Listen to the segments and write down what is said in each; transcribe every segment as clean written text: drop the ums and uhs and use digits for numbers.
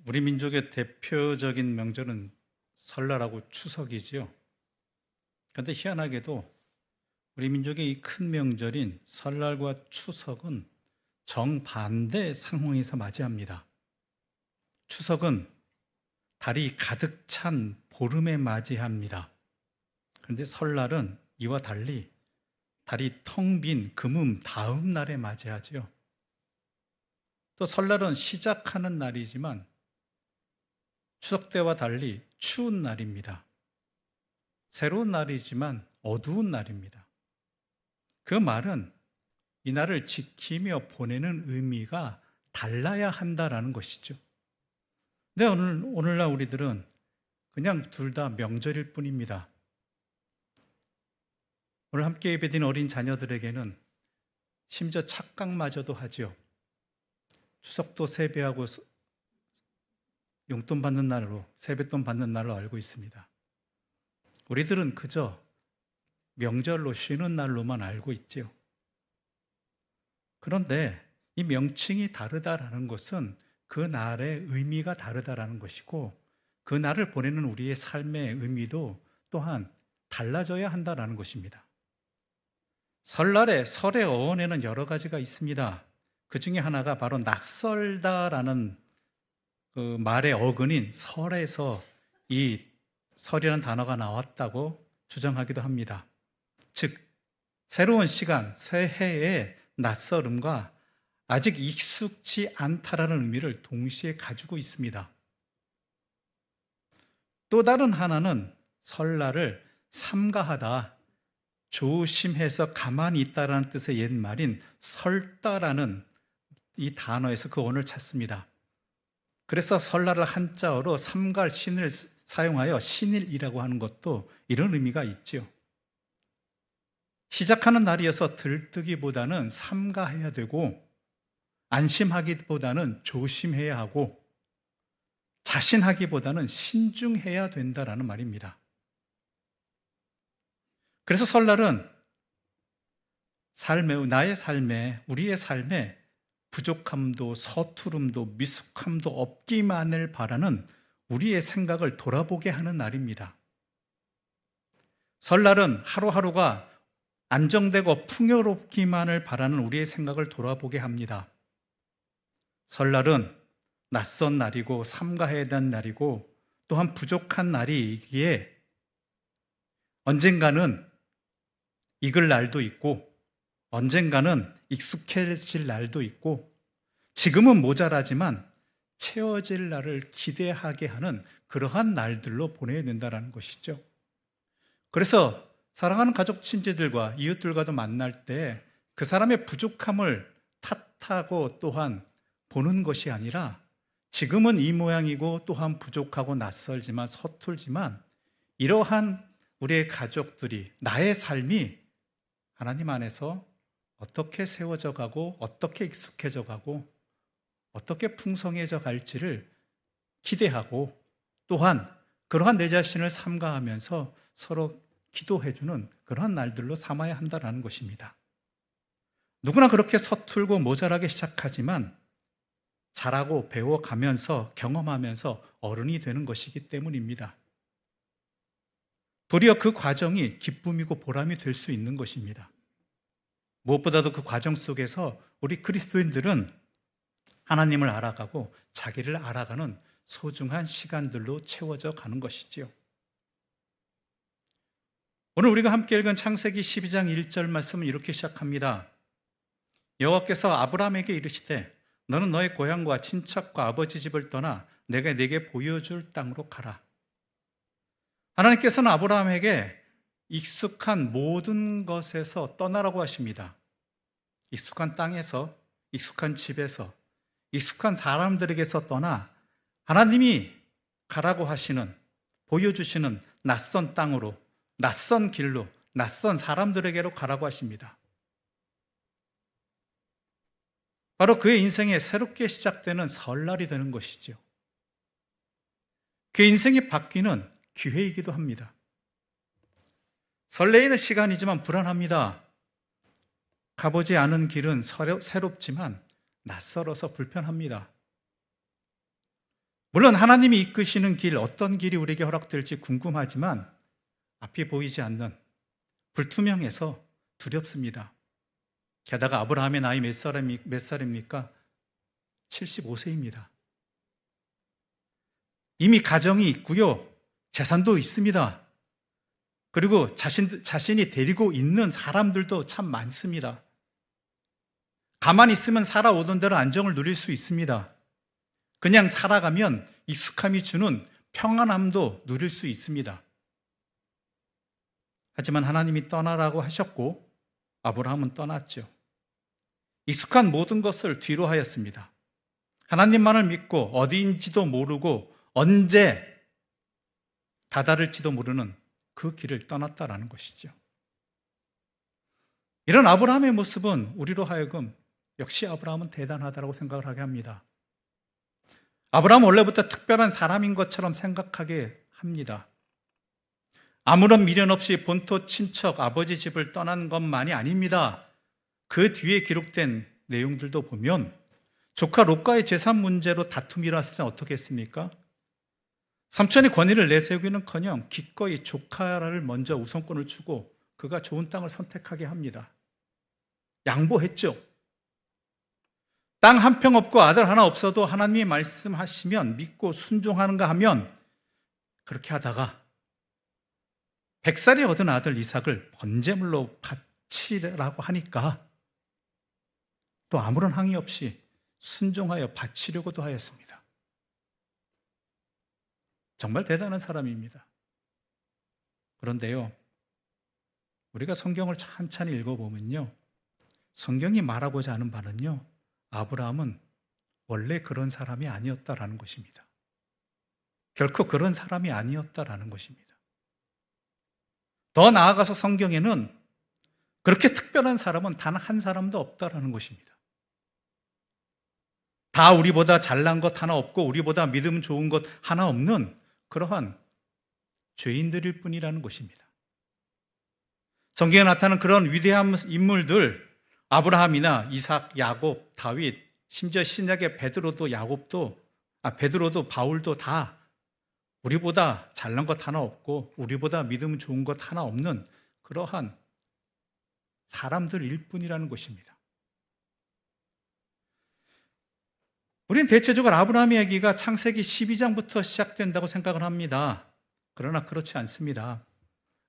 우리 민족의 대표적인 명절은 설날하고 추석이지요. 그런데 희한하게도 우리 민족의 이 큰 명절인 설날과 추석은 정반대 상황에서 맞이합니다. 추석은 달이 가득 찬 보름에 맞이합니다. 그런데 설날은 이와 달리 달이 텅 빈 금음 다음 날에 맞이하지요. 또 설날은 시작하는 날이지만 추석 때와 달리 추운 날입니다. 새로운 날이지만 어두운 날입니다. 그 말은 이 날을 지키며 보내는 의미가 달라야 한다라는 것이죠. 근데 오늘날 우리들은 그냥 둘 다 명절일 뿐입니다. 오늘 함께 예배드린 어린 자녀들에게는 심지어 착각마저도 하죠. 추석도 세배하고 용돈 받는 날로, 세뱃돈 받는 날로 알고 있습니다. 우리들은 그저 명절로 쉬는 날로만 알고 있지요. 그런데 이 명칭이 다르다라는 것은 그 날의 의미가 다르다라는 것이고, 그 날을 보내는 우리의 삶의 의미도 또한 달라져야 한다라는 것입니다. 설날의 설의 어원에는 여러 가지가 있습니다. 그 중에 하나가 바로 낯설다라는 그 말의 어근인 설에서 이 설이라는 단어가 나왔다고 주장하기도 합니다. 즉, 새로운 시간, 새해의 낯설음과 아직 익숙치 않다라는 의미를 동시에 가지고 있습니다. 또 다른 하나는 설날을 삼가하다, 조심해서 가만히 있다라는 뜻의 옛말인 설다라는 이 단어에서 그 원을 찾습니다. 그래서 설날을 한자어로 삼갈 신을 사용하여 신일이라고 하는 것도 이런 의미가 있죠. 시작하는 날이어서 들뜨기보다는 삼가해야 되고, 안심하기보다는 조심해야 하고, 자신하기보다는 신중해야 된다라는 말입니다. 그래서 설날은 나의 삶에, 우리의 삶에 부족함도 서투름도 미숙함도 없기만을 바라는 우리의 생각을 돌아보게 하는 날입니다. 설날은 하루하루가 안정되고 풍요롭기만을 바라는 우리의 생각을 돌아보게 합니다. 설날은 낯선 날이고 삼가해야 되는 날이고 또한 부족한 날이기에 언젠가는 익을 날도 있고 언젠가는 익숙해질 날도 있고 지금은 모자라지만 채워질 날을 기대하게 하는 그러한 날들로 보내야 된다는 것이죠. 그래서 사랑하는 가족 친지들과 이웃들과도 만날 때 그 사람의 부족함을 탓하고 또한 보는 것이 아니라 지금은 이 모양이고 또한 부족하고 낯설지만 서툴지만 이러한 우리의 가족들이, 나의 삶이 하나님 안에서 어떻게 세워져 가고 어떻게 익숙해져 가고 어떻게 풍성해져 갈지를 기대하고 또한 그러한 내 자신을 삼가하면서 서로 기도해주는 그러한 날들로 삼아야 한다는 것입니다. 누구나 그렇게 서툴고 모자라게 시작하지만 자라고 배워가면서 경험하면서 어른이 되는 것이기 때문입니다. 도리어 그 과정이 기쁨이고 보람이 될 수 있는 것입니다. 무엇보다도 그 과정 속에서 우리 그리스도인들은 하나님을 알아가고 자기를 알아가는 소중한 시간들로 채워져 가는 것이지요. 오늘 우리가 함께 읽은 창세기 12장 1절 말씀은 이렇게 시작합니다. 여호와께서 아브라함에게 이르시되 너는 너의 고향과 친척과 아버지 집을 떠나 내가 네게 보여줄 땅으로 가라. 하나님께서는 아브라함에게 익숙한 모든 것에서 떠나라고 하십니다. 익숙한 땅에서, 익숙한 집에서, 익숙한 사람들에게서 떠나 하나님이 가라고 하시는, 보여주시는 낯선 땅으로, 낯선 길로, 낯선 사람들에게로 가라고 하십니다. 바로 그의 인생에 새롭게 시작되는 설날이 되는 것이죠. 그의 인생이 바뀌는 기회이기도 합니다. 설레이는 시간이지만 불안합니다. 가보지 않은 길은 새롭지만 낯설어서 불편합니다. 물론 하나님이 이끄시는 길, 어떤 길이 우리에게 허락될지 궁금하지만 앞이 보이지 않는, 불투명해서 두렵습니다. 게다가 아브라함의 나이 몇 살입니까? 75세입니다. 이미 가정이 있고요. 재산도 있습니다. 그리고 자신이 데리고 있는 사람들도 참 많습니다. 가만히 있으면 살아오던 대로 안정을 누릴 수 있습니다. 그냥 살아가면 익숙함이 주는 평안함도 누릴 수 있습니다. 하지만 하나님이 떠나라고 하셨고 아브라함은 떠났죠. 익숙한 모든 것을 뒤로 하였습니다. 하나님만을 믿고 어디인지도 모르고 언제 다다를지도 모르는 그 길을 떠났다라는 것이죠. 이런 아브라함의 모습은 우리로 하여금 역시 아브라함은 대단하다고 생각을 하게 합니다. 아브라함은 원래부터 특별한 사람인 것처럼 생각하게 합니다. 아무런 미련 없이 본토 친척 아버지 집을 떠난 것만이 아닙니다. 그 뒤에 기록된 내용들도 보면 조카 롯과의 재산 문제로 다툼이 일어났을 때 어떻게 했습니까? 삼촌이 권위를 내세우기는커녕 기꺼이 조카를 먼저 우선권을 주고 그가 좋은 땅을 선택하게 합니다. 양보했죠. 땅 한 평 없고 아들 하나 없어도 하나님이 말씀하시면 믿고 순종하는가 하면 그렇게 하다가 100살에 얻은 아들 이삭을 번제물로 바치라고 하니까 또 아무런 항의 없이 순종하여 바치려고도 하였습니다. 정말 대단한 사람입니다. 그런데요, 우리가 성경을 찬찬히 읽어보면요, 성경이 말하고자 하는 바는요, 아브라함은 원래 그런 사람이 아니었다라는 것입니다. 결코 그런 사람이 아니었다라는 것입니다. 더 나아가서 성경에는 그렇게 특별한 사람은 단 한 사람도 없다라는 것입니다. 다 우리보다 잘난 것 하나 없고 우리보다 믿음 좋은 것 하나 없는 그러한 죄인들일 뿐이라는 것입니다. 성경에 나타나는 그런 위대한 인물들, 아브라함이나 이삭, 야곱, 다윗, 심지어 신약의 베드로도 베드로도 바울도 다 우리보다 잘난 것 하나 없고 우리보다 믿음 좋은 것 하나 없는 그러한 사람들일 뿐이라는 것입니다. 우리는 대체적으로 아브라함 이야기가 창세기 12장부터 시작된다고 생각을 합니다. 그러나 그렇지 않습니다.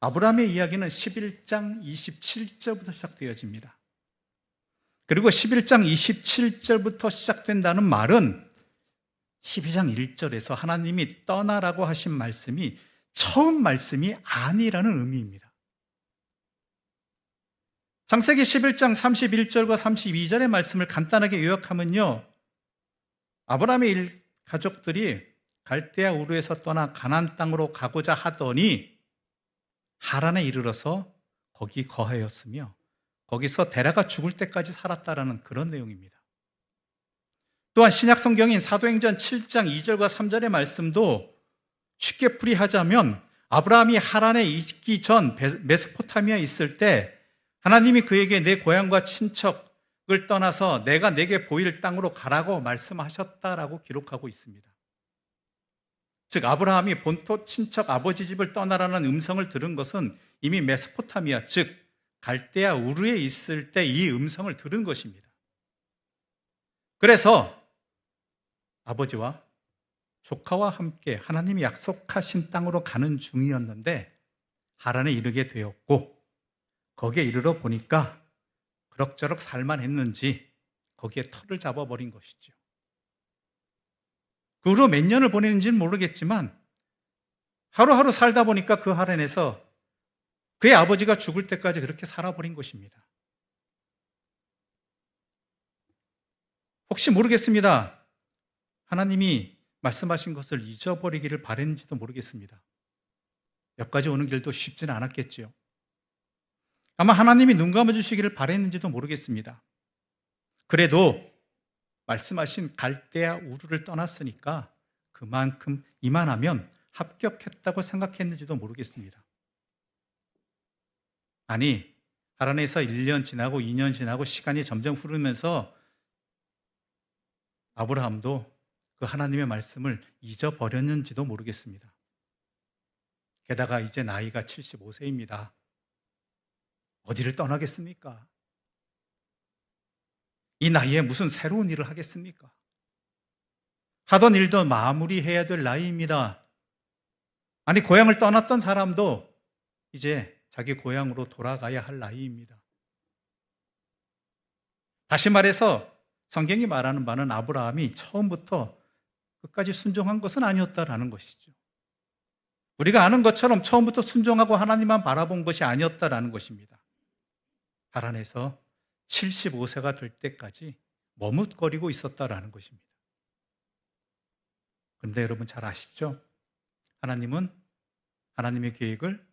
아브라함의 이야기는 11장 27절부터 시작되어집니다. 그리고 11장 27절부터 시작된다는 말은 12장 1절에서 하나님이 떠나라고 하신 말씀이 처음 말씀이 아니라는 의미입니다. 창세기 11장 31절과 32절의 말씀을 간단하게 요약하면요, 아브라함의 가족들이 갈대아 우르에서 떠나 가나안 땅으로 가고자 하더니 하란에 이르러서 거기 거하였으며 거기서 데라가 죽을 때까지 살았다라는 그런 내용입니다. 또한 신약 성경인 사도행전 7장 2절과 3절의 말씀도 쉽게 풀이하자면 아브라함이 하란에 있기 전 메소포타미아에 있을 때 하나님이 그에게 내 고향과 친척을 떠나서 내가 내게 보일 땅으로 가라고 말씀하셨다라고 기록하고 있습니다. 즉 아브라함이 본토 친척 아버지 집을 떠나라는 음성을 들은 것은 이미 메소포타미아, 즉 갈대아 우르에 있을 때 이 음성을 들은 것입니다. 그래서 아버지와 조카와 함께 하나님이 약속하신 땅으로 가는 중이었는데 하란에 이르게 되었고 거기에 이르러 보니까 그럭저럭 살만했는지 거기에 터를 잡아버린 것이죠. 그 후로 몇 년을 보냈는지는 모르겠지만 하루하루 살다 보니까 그 하란에서 그의 아버지가 죽을 때까지 그렇게 살아버린 것입니다. 혹시 모르겠습니다. 하나님이 말씀하신 것을 잊어버리기를 바랬는지도 모르겠습니다. 여기까지 오는 길도 쉽지는 않았겠지요. 아마 하나님이 눈 감아주시기를 바랬는지도 모르겠습니다. 그래도 말씀하신 갈대아 우르를 떠났으니까 그만큼 이만하면 합격했다고 생각했는지도 모르겠습니다. 아니, 하란에서 1년 지나고 2년 지나고 시간이 점점 흐르면서 아브라함도 그 그 하나님의 말씀을 잊어버렸는지도 모르겠습니다. 게다가 이제 나이가 75세입니다. 어디를 떠나겠습니까? 이 나이에 무슨 새로운 일을 하겠습니까? 하던 일도 마무리해야 될 나이입니다. 아니, 고향을 떠났던 사람도 이제 자기 고향으로 돌아가야 할 나이입니다. 다시 말해서 성경이 말하는 바는 아브라함이 처음부터 끝까지 순종한 것은 아니었다라는 것이죠. 우리가 아는 것처럼 처음부터 순종하고 하나님만 바라본 것이 아니었다라는 것입니다. 하란에서 75세가 될 때까지 머뭇거리고 있었다라는 것입니다. 그런데 여러분 잘 아시죠? 하나님은 하나님의 계획을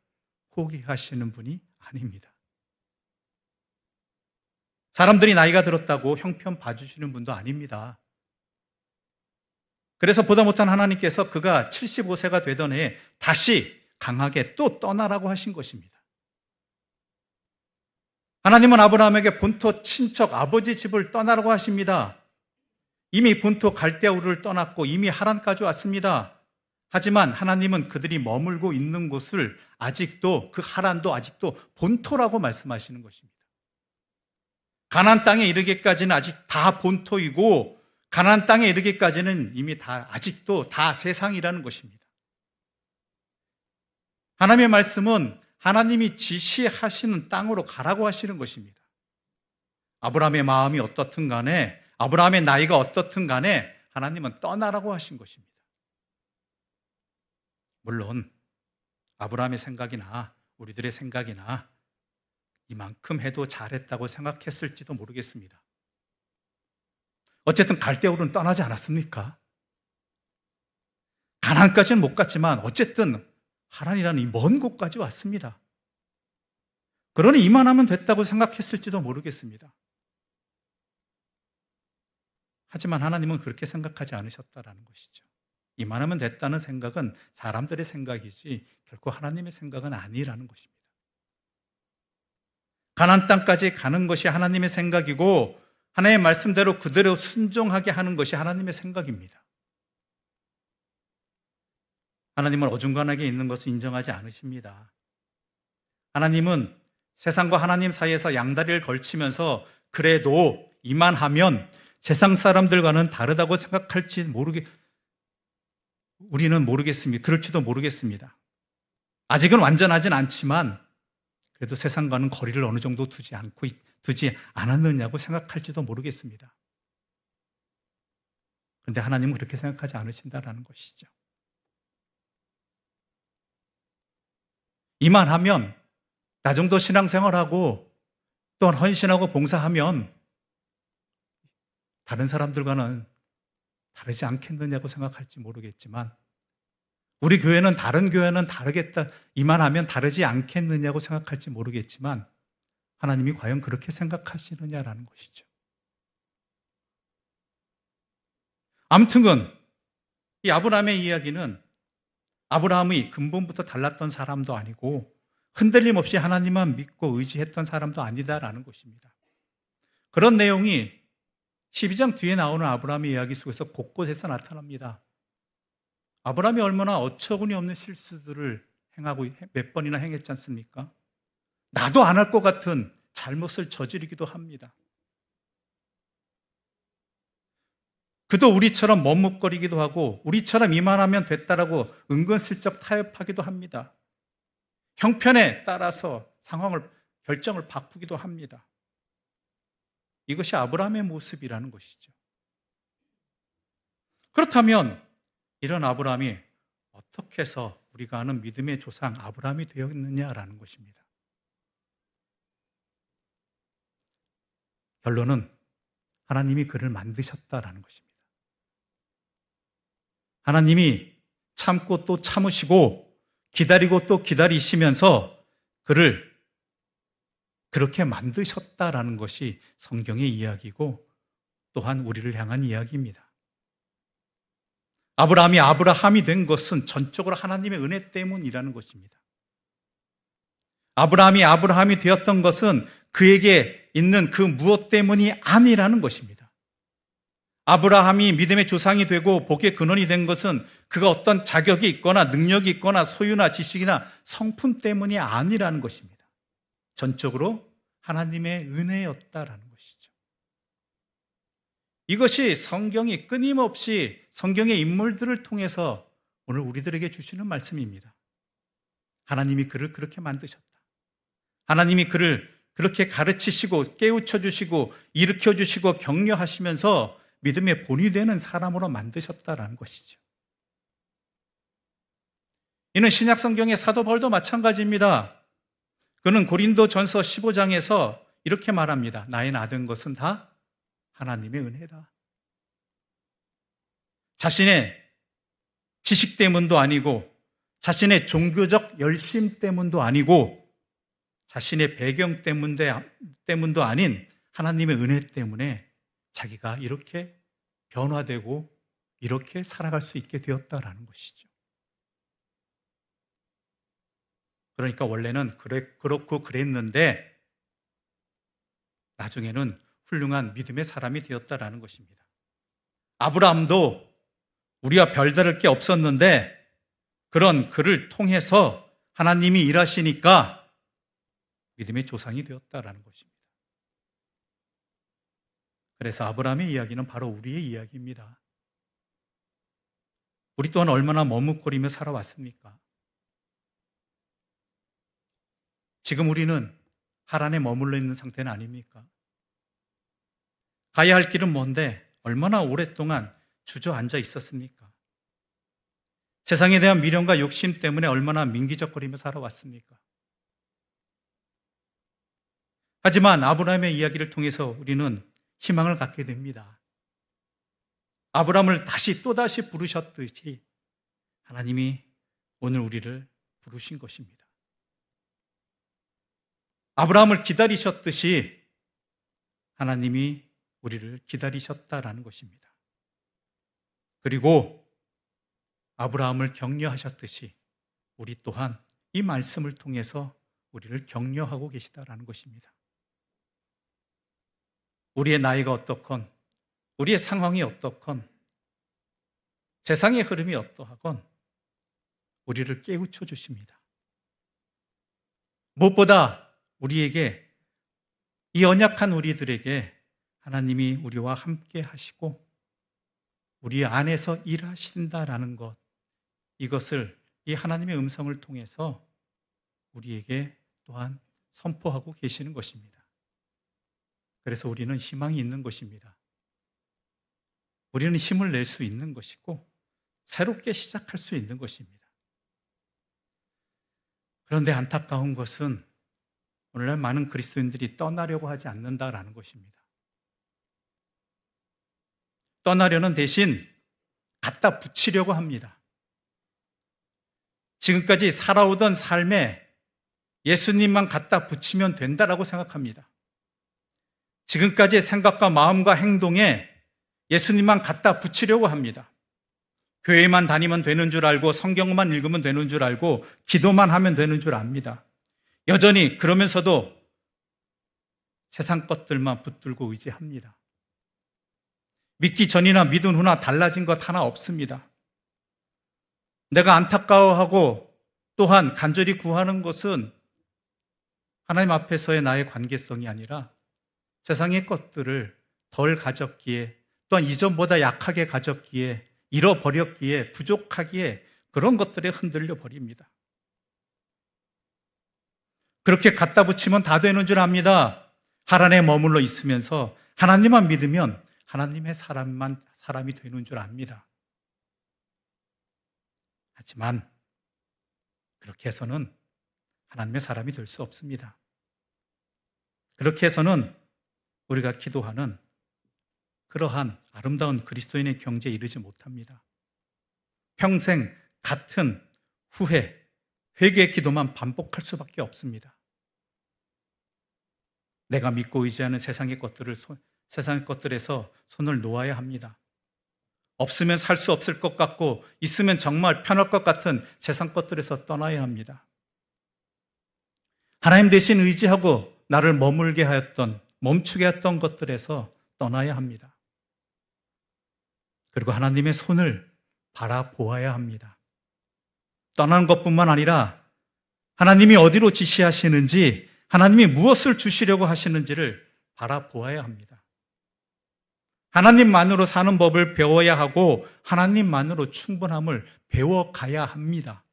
포기하시는 분이 아닙니다. 사람들이 나이가 들었다고 형편 봐주시는 분도 아닙니다. 그래서 보다 못한 하나님께서 그가 75세가 되던 해에 다시 강하게 또 떠나라고 하신 것입니다. 하나님은 아브라함에게 본토 친척 아버지 집을 떠나라고 하십니다. 이미 본토 갈대아우르를 떠났고 이미 하란까지 왔습니다. 하지만 하나님은 그들이 머물고 있는 곳을 아직도, 그 하란도 아직도 본토라고 말씀하시는 것입니다. 가나안 땅에 이르기까지는 아직 다 본토이고 가나안 땅에 이르기까지는 이미 다 아직도 다 세상이라는 것입니다. 하나님의 말씀은 하나님이 지시하시는 땅으로 가라고 하시는 것입니다. 아브라함의 마음이 어떻든 간에, 아브라함의 나이가 어떻든 간에 하나님은 떠나라고 하신 것입니다. 물론 아브라함의 생각이나 우리들의 생각이나 이만큼 해도 잘했다고 생각했을지도 모르겠습니다. 어쨌든 갈대우르는 떠나지 않았습니까? 가나안까지는 못 갔지만 어쨌든 하란이라는 이 먼 곳까지 왔습니다. 그러니 이만하면 됐다고 생각했을지도 모르겠습니다. 하지만 하나님은 그렇게 생각하지 않으셨다라는 것이죠. 이만하면 됐다는 생각은 사람들의 생각이지 결코 하나님의 생각은 아니라는 것입니다. 가나안 땅까지 가는 것이 하나님의 생각이고 하나님의 말씀대로 그대로 순종하게 하는 것이 하나님의 생각입니다. 하나님은 어중간하게 있는 것을 인정하지 않으십니다. 하나님은 세상과 하나님 사이에서 양다리를 걸치면서 그래도 이만하면 세상 사람들과는 다르다고 생각할지 우리는 모르겠습니다. 그럴지도 모르겠습니다. 아직은 완전하진 않지만 그래도 세상과는 거리를 어느 정도 두지 않았느냐고 생각할지도 모르겠습니다. 그런데 하나님은 그렇게 생각하지 않으신다라는 것이죠. 이만하면 나 정도 신앙생활하고 또한 헌신하고 봉사하면 다른 사람들과는 다르지 않겠느냐고 생각할지 모르겠지만 우리 교회는 다른 교회는 다르겠다, 이만하면 다르지 않겠느냐고 생각할지 모르겠지만 하나님이 과연 그렇게 생각하시느냐라는 것이죠. 아무튼 이 아브라함의 이야기는 아브라함이 근본부터 달랐던 사람도 아니고 흔들림 없이 하나님만 믿고 의지했던 사람도 아니다라는 것입니다. 그런 내용이 12장 뒤에 나오는 아브라함의 이야기 속에서 곳곳에서 나타납니다. 아브라함이 얼마나 어처구니 없는 실수들을 행하고 몇 번이나 행했지 않습니까? 나도 안 할 것 같은 잘못을 저지르기도 합니다. 그도 우리처럼 머뭇거리기도 하고 우리처럼 이만하면 됐다라고 은근슬쩍 타협하기도 합니다. 형편에 따라서 결정을 바꾸기도 합니다. 이것이 아브라함의 모습이라는 것이죠. 그렇다면 이런 아브라함이 어떻게 해서 우리가 아는 믿음의 조상 아브라함이 되었느냐라는 것입니다. 결론은 하나님이 그를 만드셨다라는 것입니다. 하나님이 참고 또 참으시고 기다리고 또 기다리시면서 그를 그렇게 만드셨다라는 것이 성경의 이야기고 또한 우리를 향한 이야기입니다. 아브라함이 된 것은 전적으로 하나님의 은혜 때문이라는 것입니다. 아브라함이 되었던 것은 그에게 있는 그 무엇 때문이 아니라는 것입니다. 아브라함이 믿음의 조상이 되고 복의 근원이 된 것은 그가 어떤 자격이 있거나 능력이 있거나 소유나 지식이나 성품 때문이 아니라는 것입니다. 전적으로 하나님의 은혜였다라는 것이죠. 이것이 성경이 끊임없이 성경의 인물들을 통해서 오늘 우리들에게 주시는 말씀입니다. 하나님이 그를 그렇게 만드셨다. 하나님이 그를 그렇게 가르치시고 깨우쳐 주시고 일으켜 주시고 격려하시면서 믿음의 본이 되는 사람으로 만드셨다라는 것이죠. 이는 신약 성경의 사도 바울도 마찬가지입니다. 그는 고린도전서 15장에서 이렇게 말합니다. 나의 나된 것은 다 하나님의 은혜다. 자신의 지식 때문도 아니고 자신의 종교적 열심 때문도 아니고 자신의 배경 때문도 아닌 하나님의 은혜 때문에 자기가 이렇게 변화되고 이렇게 살아갈 수 있게 되었다라는 것이죠. 그러니까 원래는 그렇고 그랬는데 나중에는 훌륭한 믿음의 사람이 되었다라는 것입니다. 아브라함도 우리와 별다를 게 없었는데 그런 그를 통해서 하나님이 일하시니까 믿음의 조상이 되었다라는 것입니다. 그래서 아브라함의 이야기는 바로 우리의 이야기입니다. 우리 또한 얼마나 머뭇거리며 살아왔습니까? 지금 우리는 하란에 머물러 있는 상태는 아닙니까? 가야 할 길은 뭔데 얼마나 오랫동안 주저앉아 있었습니까? 세상에 대한 미련과 욕심 때문에 얼마나 민기적거리며 살아왔습니까? 하지만 아브라함의 이야기를 통해서 우리는 희망을 갖게 됩니다. 아브라함을 또다시 부르셨듯이 하나님이 오늘 우리를 부르신 것입니다. 아브라함을 기다리셨듯이 하나님이 우리를 기다리셨다라는 것입니다. 그리고 아브라함을 격려하셨듯이 우리 또한 이 말씀을 통해서 우리를 격려하고 계시다라는 것입니다. 우리의 나이가 어떻건, 우리의 상황이 어떻건, 세상의 흐름이 어떠하건 우리를 깨우쳐 주십니다. 무엇보다 우리에게, 이 연약한 우리들에게 하나님이 우리와 함께 하시고 우리 안에서 일하신다라는 것, 이것을 이 하나님의 음성을 통해서 우리에게 또한 선포하고 계시는 것입니다. 그래서 우리는 희망이 있는 것입니다. 우리는 힘을 낼 수 있는 것이고 새롭게 시작할 수 있는 것입니다. 그런데 안타까운 것은 오늘날 많은 그리스도인들이 떠나려고 하지 않는다라는 것입니다. 떠나려는 대신 갖다 붙이려고 합니다. 지금까지 살아오던 삶에 예수님만 갖다 붙이면 된다라고 생각합니다. 지금까지의 생각과 마음과 행동에 예수님만 갖다 붙이려고 합니다. 교회만 다니면 되는 줄 알고 성경만 읽으면 되는 줄 알고 기도만 하면 되는 줄 압니다. 여전히 그러면서도 세상 것들만 붙들고 의지합니다. 믿기 전이나 믿은 후나 달라진 것 하나 없습니다. 내가 안타까워하고 또한 간절히 구하는 것은 하나님 앞에서의 나의 관계성이 아니라 세상의 것들을 덜 가졌기에 또한 이전보다 약하게 가졌기에 잃어버렸기에 부족하기에 그런 것들에 흔들려 버립니다. 그렇게 갖다 붙이면 다 되는 줄 압니다. 하란에 머물러 있으면서 하나님만 믿으면 하나님의 사람이 되는 줄 압니다. 하지만 그렇게 해서는 하나님의 사람이 될 수 없습니다. 그렇게 해서는 우리가 기도하는 그러한 아름다운 그리스도인의 경지에 이르지 못합니다. 평생 같은 회개의 기도만 반복할 수밖에 없습니다. 내가 믿고 의지하는 세상의 것들에서 손을 놓아야 합니다. 없으면 살 수 없을 것 같고 있으면 정말 편할 것 같은 세상 것들에서 떠나야 합니다. 하나님 대신 의지하고 나를 멈추게 하였던 것들에서 떠나야 합니다. 그리고 하나님의 손을 바라보아야 합니다. 떠나는 것뿐만 아니라 하나님이 어디로 지시하시는지, 하나님이 무엇을 주시려고 하시는지를 바라보아야 합니다. 하나님만으로 사는 법을 배워야 하고 하나님만으로 충분함을 배워가야 합니다.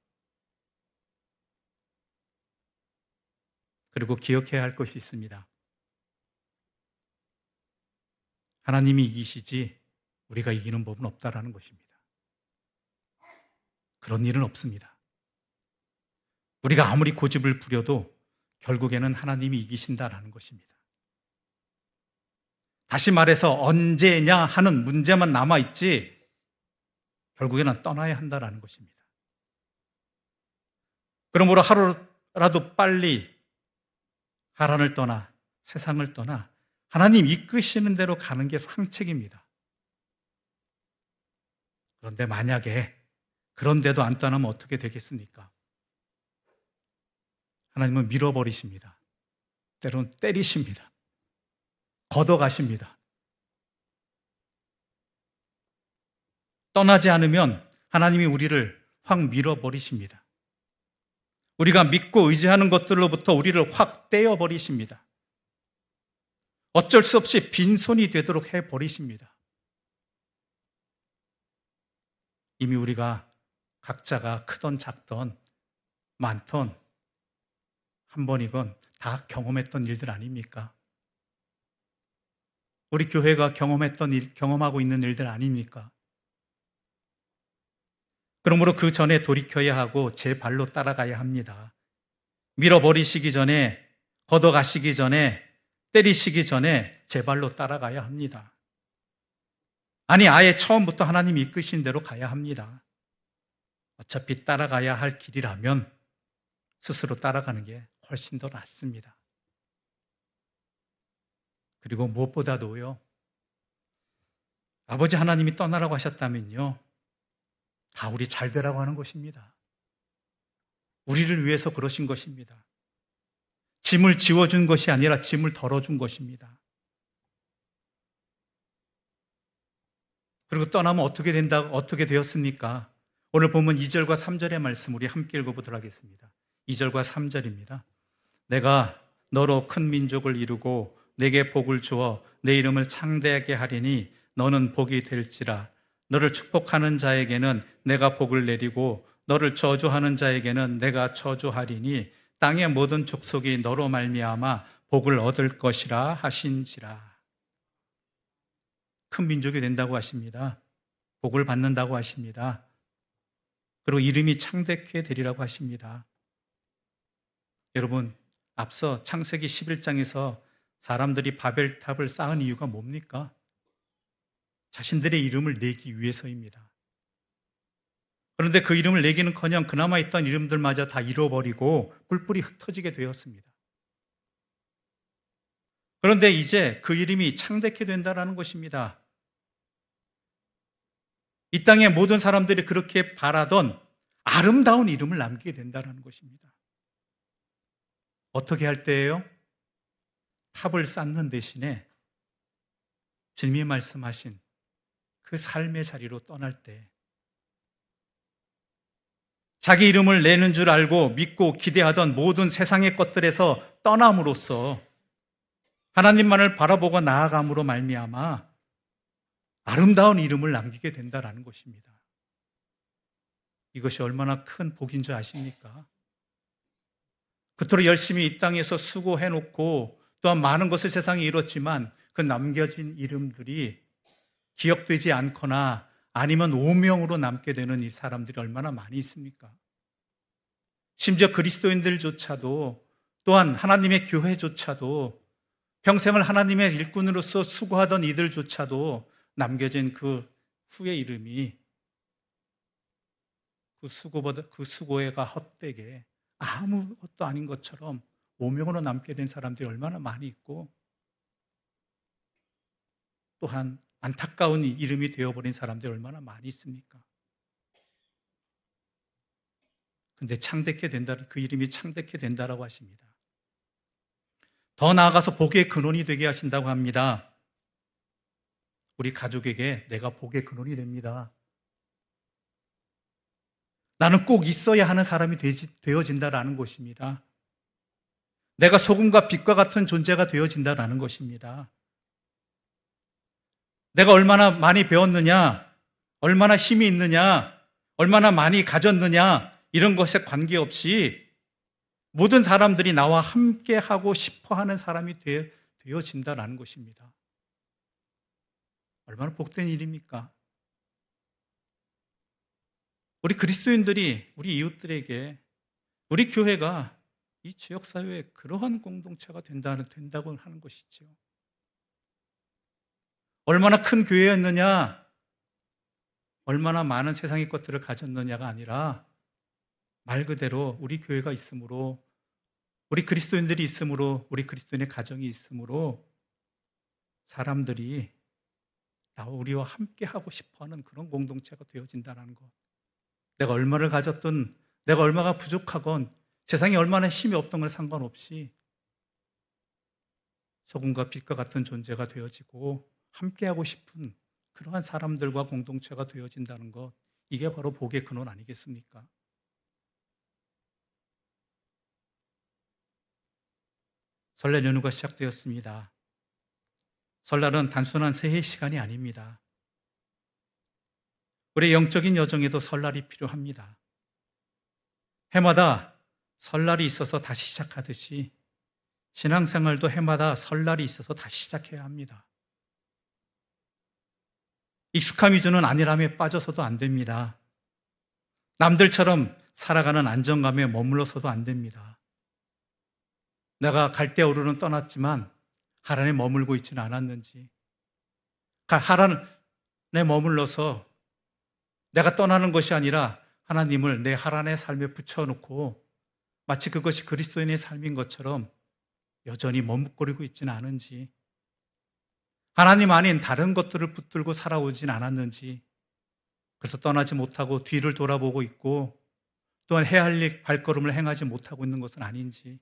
그리고 기억해야 할 것이 있습니다. 하나님이 이기시지 우리가 이기는 법은 없다라는 것입니다. 그런 일은 없습니다. 우리가 아무리 고집을 부려도 결국에는 하나님이 이기신다라는 것입니다. 다시 말해서 언제냐 하는 문제만 남아있지 결국에는 떠나야 한다라는 것입니다. 그러므로 하루라도 빨리 하란을 떠나 세상을 떠나 하나님 이끄시는 대로 가는 게 상책입니다. 그런데 만약에 그런데도 안 떠나면 어떻게 되겠습니까? 하나님은 밀어버리십니다. 때로는 때리십니다. 걷어가십니다. 떠나지 않으면 하나님이 우리를 확 밀어버리십니다. 우리가 믿고 의지하는 것들로부터 우리를 확 떼어버리십니다. 어쩔 수 없이 빈손이 되도록 해버리십니다. 이미 우리가 각자가 크던 작던 많던 한 번이건 다 경험했던 일들 아닙니까? 우리 교회가 경험하고 있는 일들 아닙니까? 그러므로 그 전에 돌이켜야 하고 제 발로 따라가야 합니다. 밀어버리시기 전에, 걷어가시기 전에, 때리시기 전에 제 발로 따라가야 합니다. 아니, 아예 처음부터 하나님이 이끄신 대로 가야 합니다. 어차피 따라가야 할 길이라면 스스로 따라가는 게 훨씬 더 낫습니다. 그리고 무엇보다도요, 아버지 하나님이 떠나라고 하셨다면요, 다 우리 잘 되라고 하는 것입니다. 우리를 위해서 그러신 것입니다. 짐을 지워준 것이 아니라 짐을 덜어준 것입니다. 그리고 떠나면 어떻게 되었습니까? 오늘 보면 2절과 3절의 말씀 우리 함께 읽어보도록 하겠습니다. 2절과 3절입니다. 내가 너로 큰 민족을 이루고 내게 복을 주어 내 이름을 창대하게 하리니 너는 복이 될지라. 너를 축복하는 자에게는 내가 복을 내리고 너를 저주하는 자에게는 내가 저주하리니 땅의 모든 족속이 너로 말미암아 복을 얻을 것이라 하신지라. 큰 민족이 된다고 하십니다. 복을 받는다고 하십니다. 그리고 이름이 창대케 되리라고 하십니다. 여러분, 앞서 창세기 11장에서 사람들이 바벨탑을 쌓은 이유가 뭡니까? 자신들의 이름을 내기 위해서입니다. 그런데 그 이름을 내기는커녕 그나마 있던 이름들마저 다 잃어버리고 뿔뿔이 흩어지게 되었습니다. 그런데 이제 그 이름이 창대케 된다는 것입니다. 이 땅의 모든 사람들이 그렇게 바라던 아름다운 이름을 남기게 된다는 것입니다. 어떻게 할 때예요? 탑을 쌓는 대신에 주님이 말씀하신 그 삶의 자리로 떠날 때 자기 이름을 내는 줄 알고 믿고 기대하던 모든 세상의 것들에서 떠남으로써 하나님만을 바라보고 나아감으로 말미암아 아름다운 이름을 남기게 된다는 것입니다. 이것이 얼마나 큰 복인 줄 아십니까? 그토록 열심히 이 땅에서 수고해놓고 또한 많은 것을 세상에 이뤘지만 그 남겨진 이름들이 기억되지 않거나 아니면 오명으로 남게 되는 이 사람들이 얼마나 많이 있습니까? 심지어 그리스도인들조차도 또한 하나님의 교회조차도 평생을 하나님의 일꾼으로서 수고하던 이들조차도 남겨진 그 후의 이름이 그 수고가 헛되게 아무것도 아닌 것처럼 오명으로 남게 된 사람들이 얼마나 많이 있고 또한 안타까운 이름이 되어버린 사람들이 얼마나 많이 있습니까? 근데 창대케 된다, 그 이름이 창대케 된다라고 하십니다. 더 나아가서 복의 근원이 되게 하신다고 합니다. 우리 가족에게 내가 복의 근원이 됩니다. 나는 꼭 있어야 하는 사람이 되어진다라는 것입니다. 내가 소금과 빛과 같은 존재가 되어진다라는 것입니다. 내가 얼마나 많이 배웠느냐, 얼마나 힘이 있느냐, 얼마나 많이 가졌느냐, 이런 것에 관계없이 모든 사람들이 나와 함께 하고 싶어 하는 사람이 되어진다라는 것입니다. 얼마나 복된 일입니까? 우리 그리스도인들이 우리 이웃들에게 우리 교회가 이 지역사회에 그러한 공동체가 된다고 하는 것이죠. 얼마나 큰 교회였느냐, 얼마나 많은 세상의 것들을 가졌느냐가 아니라 말 그대로 우리 교회가 있으므로, 우리 그리스도인들이 있으므로, 우리 그리스도인의 가정이 있으므로 사람들이 우리와 함께 하고 싶어하는 그런 공동체가 되어진다는 것. 내가 얼마를 가졌든, 내가 얼마가 부족하건, 세상에 얼마나 힘이 없던 걸 상관없이 소금과 빛과 같은 존재가 되어지고 함께하고 싶은 그러한 사람들과 공동체가 되어진다는 것, 이게 바로 복의 근원 아니겠습니까? 설날 연휴가 시작되었습니다. 설날은 단순한 새해 시간이 아닙니다. 우리 영적인 여정에도 설날이 필요합니다. 해마다 설날이 있어서 다시 시작하듯이 신앙생활도 해마다 설날이 있어서 다시 시작해야 합니다. 익숙함이 주는 안일함에 빠져서도 안 됩니다. 남들처럼 살아가는 안정감에 머물러서도 안 됩니다. 내가 갈대오르는 떠났지만 하란에 머물고 있지는 않았는지, 하란에 머물러서 내가 떠나는 것이 아니라 하나님을 내 하란의 삶에 붙여놓고 마치 그것이 그리스도인의 삶인 것처럼 여전히 머뭇거리고 있지는 않은지, 하나님 아닌 다른 것들을 붙들고 살아오진 않았는지, 그래서 떠나지 못하고 뒤를 돌아보고 있고 또한 해야 할 일 발걸음을 행하지 못하고 있는 것은 아닌지,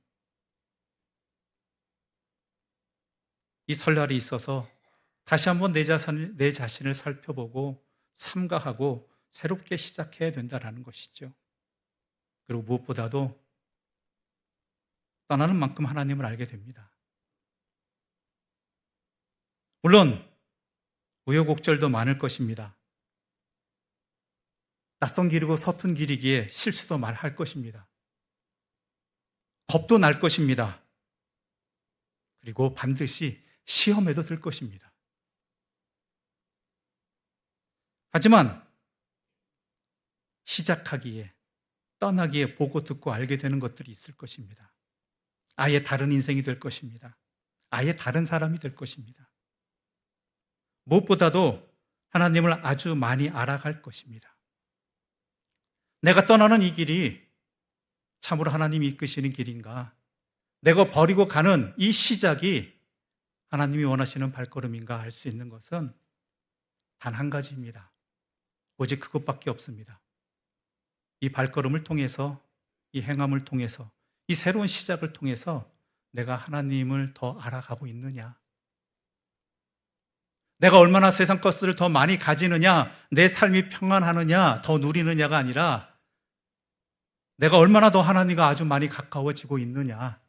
이 설날이 있어서 다시 한번 내 자신을 살펴보고 삼가하고 새롭게 시작해야 된다는 것이죠. 그리고 무엇보다도 떠나는 만큼 하나님을 알게 됩니다. 물론 우여곡절도 많을 것입니다. 낯선 길이고 서툰 길이기에 실수도 말할 것입니다. 겁도 날 것입니다. 그리고 반드시 시험에도 들 것입니다. 하지만 시작하기에, 떠나기에 보고 듣고 알게 되는 것들이 있을 것입니다. 아예 다른 인생이 될 것입니다. 아예 다른 사람이 될 것입니다. 무엇보다도 하나님을 아주 많이 알아갈 것입니다. 내가 떠나는 이 길이 참으로 하나님이 이끄시는 길인가? 내가 버리고 가는 이 시작이 하나님이 원하시는 발걸음인가 알 수 있는 것은 단 한 가지입니다. 오직 그것밖에 없습니다. 이 발걸음을 통해서, 이 행함을 통해서, 이 새로운 시작을 통해서 내가 하나님을 더 알아가고 있느냐, 내가 얼마나 세상 것들을 더 많이 가지느냐, 내 삶이 평안하느냐, 더 누리느냐가 아니라 내가 얼마나 더 하나님과 아주 많이 가까워지고 있느냐.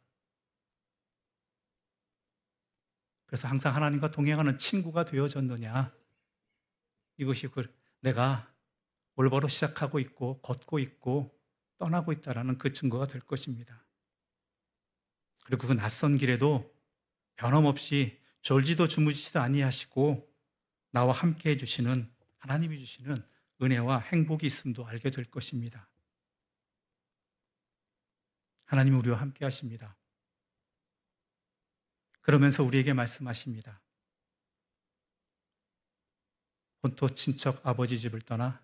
그래서 항상 하나님과 동행하는 친구가 되어졌느냐, 이것이 내가 올바로 시작하고 있고 걷고 있고 떠나고 있다는 그 증거가 될 것입니다. 그리고 그 낯선 길에도 변함없이 졸지도 주무시지도 아니하시고 나와 함께 해주시는 하나님이 주시는 은혜와 행복이 있음도 알게 될 것입니다. 하나님이 우리와 함께 하십니다. 그러면서 우리에게 말씀하십니다. 본토 친척 아버지 집을 떠나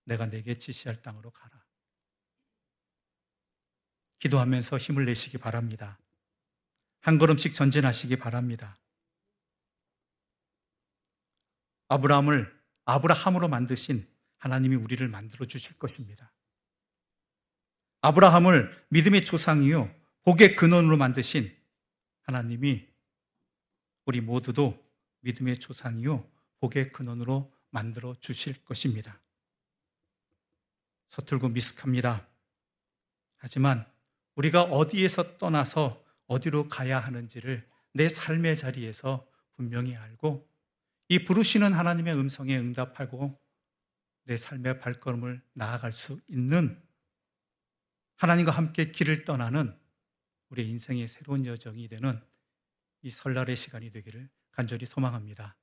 내가 내게 지시할 땅으로 가라. 기도하면서 힘을 내시기 바랍니다. 한 걸음씩 전진하시기 바랍니다. 아브라함으로 만드신 하나님이 우리를 만들어 주실 것입니다. 아브라함을 믿음의 조상이요 복의 근원으로 만드신 하나님이 우리 모두도 믿음의 조상이요 복의 근원으로 만들어 주실 것입니다. 서툴고 미숙합니다. 하지만 우리가 어디에서 떠나서 어디로 가야 하는지를 내 삶의 자리에서 분명히 알고 이 부르시는 하나님의 음성에 응답하고 내 삶의 발걸음을 나아갈 수 있는 하나님과 함께 길을 떠나는 우리 인생의 새로운 여정이 되는 이 설날의 시간이 되기를 간절히 소망합니다.